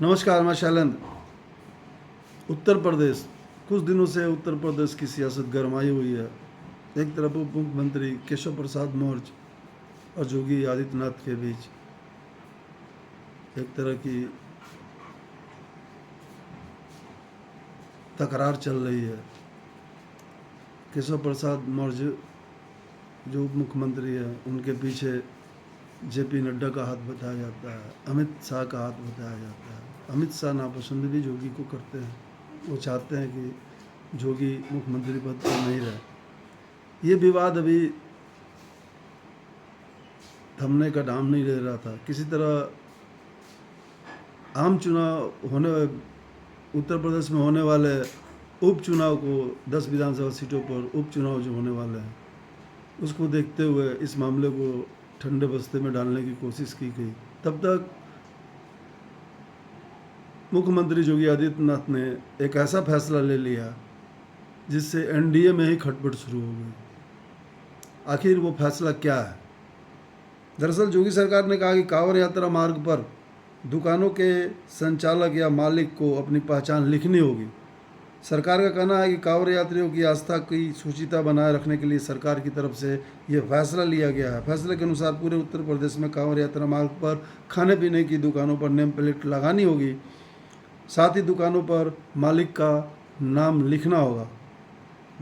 नमस्कार, मैं शैलेंद्र। उत्तर प्रदेश, कुछ दिनों से उत्तर प्रदेश की सियासत गरमाई हुई है। एक तरफ उप मुख्यमंत्री केशव प्रसाद मौर्य और योगी आदित्यनाथ के बीच एक तरह की तकरार चल रही है। केशव प्रसाद मौर्य जो उप मुख्यमंत्री है, उनके पीछे जेपी नड्डा का हाथ बताया जाता है, अमित शाह का हाथ बताया जाता है। अमित शाह नापसंद भी योगी को करते हैं। वो चाहते हैं कि योगी मुख्यमंत्री पद पर नहीं रहे। ये विवाद अभी थमने का नाम नहीं ले रहा था। किसी तरह आम चुनाव होने उत्तर प्रदेश में होने वाले उपचुनाव को 10 विधानसभा सीटों पर उपचुनाव जो होने वाले हैं, उसको देखते हुए इस मामले को ठंडे बस्ते में डालने की कोशिश की गई। तब तक मुख्यमंत्री योगी आदित्यनाथ ने एक ऐसा फैसला ले लिया जिससे एनडीए में ही खटपट शुरू हो गई। आखिर वो फैसला क्या है? दरअसल योगी सरकार ने कहा कि कांवड़ यात्रा मार्ग पर दुकानों के संचालक या मालिक को अपनी पहचान लिखनी होगी। सरकार का कहना है कि कांवड़ यात्रियों की आस्था की सूचिता बनाए रखने के लिए सरकार की तरफ से यह फैसला लिया गया है। फैसले के अनुसार पूरे उत्तर प्रदेश में कांवड़ यात्रा मार्ग पर खाने पीने की दुकानों पर नेम प्लेट लगानी होगी। साथ ही दुकानों पर मालिक का नाम लिखना होगा।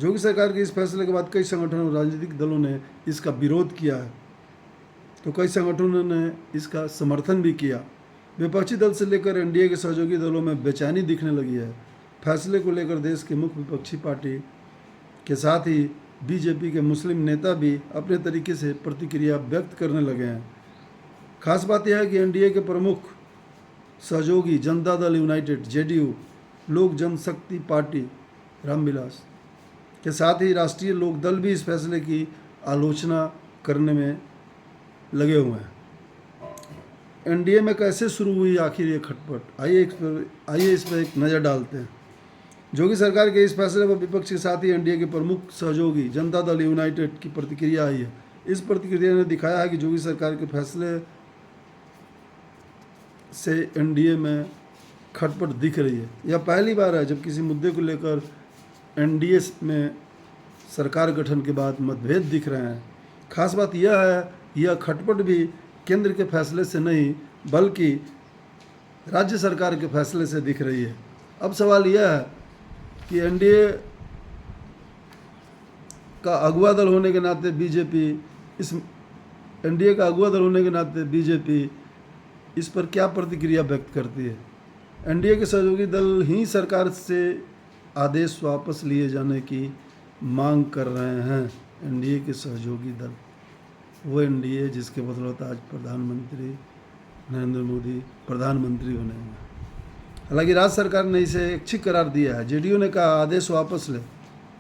योगी सरकार के इस फैसले के बाद कई संगठनों और राजनीतिक दलों ने इसका विरोध किया है, तो कई संगठनों ने इसका समर्थन भी किया। विपक्षी दल से लेकर एनडीए के सहयोगी दलों में बेचैनी दिखने लगी है। फैसले को लेकर देश के मुख्य विपक्षी पार्टी के साथ ही बीजेपी के मुस्लिम नेता भी अपने तरीके से प्रतिक्रिया व्यक्त करने लगे हैं। खास बात यह है कि एनडीए के प्रमुख सहयोगी जनता दल यूनाइटेड जेडीयू, लोक जनशक्ति पार्टी रामविलास के साथ ही राष्ट्रीय लोक दल भी इस फैसले की आलोचना करने में लगे हुए हैं। एनडीए में कैसे शुरू हुई आखिर ये खटपट? आइए इस पर एक नज़र डालते हैं। योगी सरकार के इस फैसले पर विपक्ष के साथ ही एनडीए के प्रमुख सहयोगी जनता दल यूनाइटेड की प्रतिक्रिया आई है। इस प्रतिक्रिया ने दिखाया है कि योगी सरकार के फैसले से एनडीए में खटपट दिख रही है। यह पहली बार है जब किसी मुद्दे को लेकर एनडीए में सरकार गठन के बाद मतभेद दिख रहे हैं। खास बात यह है, यह खटपट भी केंद्र के फैसले से नहीं बल्कि राज्य सरकार के फैसले से दिख रही है। अब सवाल यह है कि एनडीए का अगुवा दल होने के नाते बीजेपी इस पर क्या प्रतिक्रिया व्यक्त करती है? एनडीए के सहयोगी दल ही सरकार से आदेश वापस लिए जाने की मांग कर रहे हैं। एनडीए के सहयोगी दल, वो एनडीए जिसके बदौलत आज प्रधानमंत्री नरेंद्र मोदी प्रधानमंत्री बने हैं। हालांकि राज्य सरकार ने इसे ऐच्छिक करार दिया है। जेडीयू ने कहा आदेश वापस ले।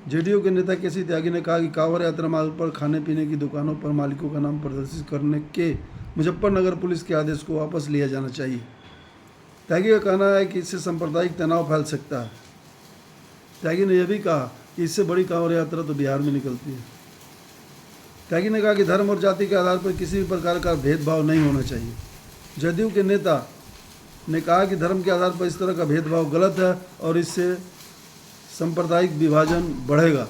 जेडीयू के नेता केसी त्यागी ने कहा कि कांवड़ यात्रा मार्ग पर खाने पीने की दुकानों पर मालिकों का नाम प्रदर्शित करने के मुजफ्फरनगर पुलिस के आदेश को वापस लिया जाना चाहिए। त्यागी का कहना है कि इससे सांप्रदायिक तनाव फैल सकता है। त्यागी ने यह भी कहा कि इससे बड़ी कांवड़ यात्रा तो बिहार में निकलती है। त्यागी ने कहा कि धर्म और जाति के आधार पर किसी भी प्रकार का भेदभाव नहीं होना चाहिए। जदयू के नेता ने कहा कि धर्म के आधार पर इस तरह का भेदभाव गलत है और इससे सांप्रदायिक विभाजन बढ़ेगा।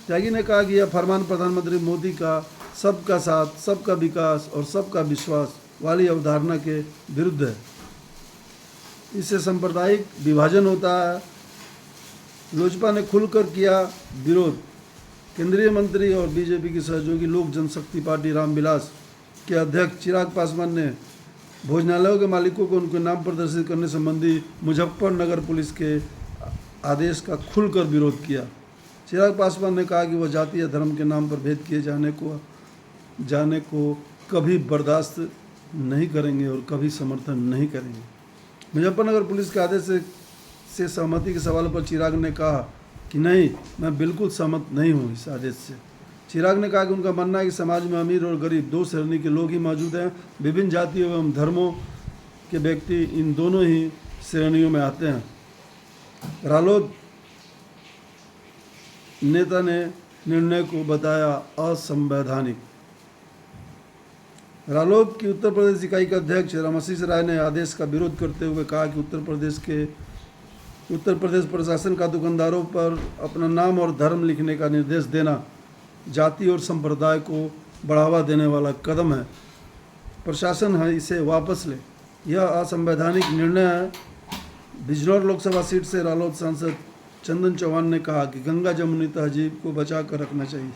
त्यागी ने कहा कि यह फरमान प्रधानमंत्री मोदी का सबका साथ, सबका विकास और सबका विश्वास वाली अवधारणा के विरुद्ध है। इससे सांप्रदायिक विभाजन होता है। लोजपा ने खुलकर किया विरोध। केंद्रीय मंत्री और बीजेपी के सहयोगी लोक जनशक्ति पार्टी रामविलास के अध्यक्ष चिराग पासवान ने भोजनालयों के मालिकों को उनके नाम प्रदर्शित करने संबंधी मुजफ्फरनगर पुलिस के आदेश का खुलकर विरोध किया। चिराग पासवान ने कहा कि वह जाति या धर्म के नाम पर भेद किए जाने को कभी बर्दाश्त नहीं करेंगे और कभी समर्थन नहीं करेंगे। मुजफ्फरनगर पुलिस के आदेश से सहमति के सवाल पर चिराग ने कहा कि नहीं, मैं बिल्कुल सहमत नहीं हूँ इस आदेश से। चिराग ने कहा कि उनका मानना है कि समाज में अमीर और गरीब दो श्रेणी के लोग ही मौजूद हैं। विभिन्न जातियों एवं धर्मों के व्यक्ति इन दोनों ही श्रेणियों में आते हैं। रालोद नेता ने निर्णय को बताया असंवैधानिक। रालोद की उत्तर प्रदेश इकाई के अध्यक्ष रामाशीष राय ने आदेश का विरोध करते हुए कहा कि उत्तर प्रदेश प्रशासन का दुकानदारों पर अपना नाम और धर्म लिखने का निर्देश देना जाति और संप्रदाय को बढ़ावा देने वाला कदम है। प्रशासन है इसे वापस ले, यह असंवैधानिक निर्णय है। बिजनौर लोकसभा सीट से रालोद सांसद चंदन चौहान ने कहा कि गंगा जमुनी तहजीब को बचा कर रखना चाहिए।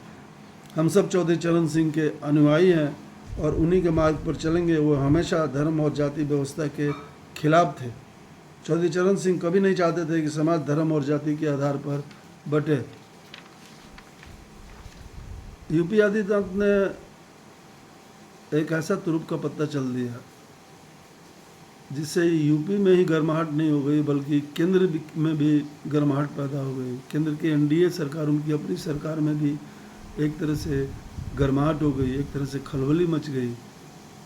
हम सब चौधरी चरण सिंह के अनुयायी हैं और उन्हीं के मार्ग पर चलेंगे। वो हमेशा धर्म और जाति व्यवस्था के खिलाफ थे। चौधरी चरण सिंह कभी नहीं चाहते थे कि समाज धर्म और जाति के आधार पर बटे। यूपी आदित्यनाथ ने एक ऐसा तुरुप का पत्ता चल दिया जिससे यूपी में ही गर्माहट नहीं हो गई बल्कि केंद्र में भी गर्माहट पैदा हो गई। केंद्र की एनडीए सरकार, उनकी अपनी सरकार में भी एक तरह से गर्माहट हो गई, एक तरह से खलबली मच गई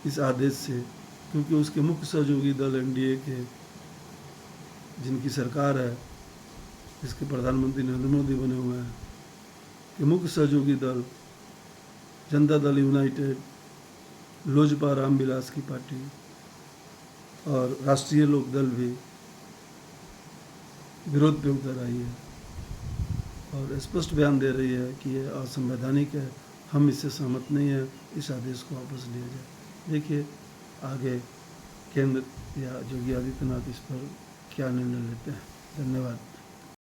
इस आदेश से, क्योंकि उसके मुख्य सहयोगी दल एनडीए के, जिनकी सरकार है, जिसके प्रधानमंत्री नरेंद्र मोदी बने हुए हैं, कि मुख्य सहयोगी दल जनता दल यूनाइटेड, लोजपा रामविलास की पार्टी और राष्ट्रीय लोक दल भी विरोध पे उतर आई है और स्पष्ट बयान दे रही है कि ये असंवैधानिक है, हम इससे सहमत नहीं हैं, इस आदेश को वापस लिया जाए। देखिए आगे केंद्र या योगी आदित्यनाथ इस पर क्या निर्णय लेते हैं। धन्यवाद।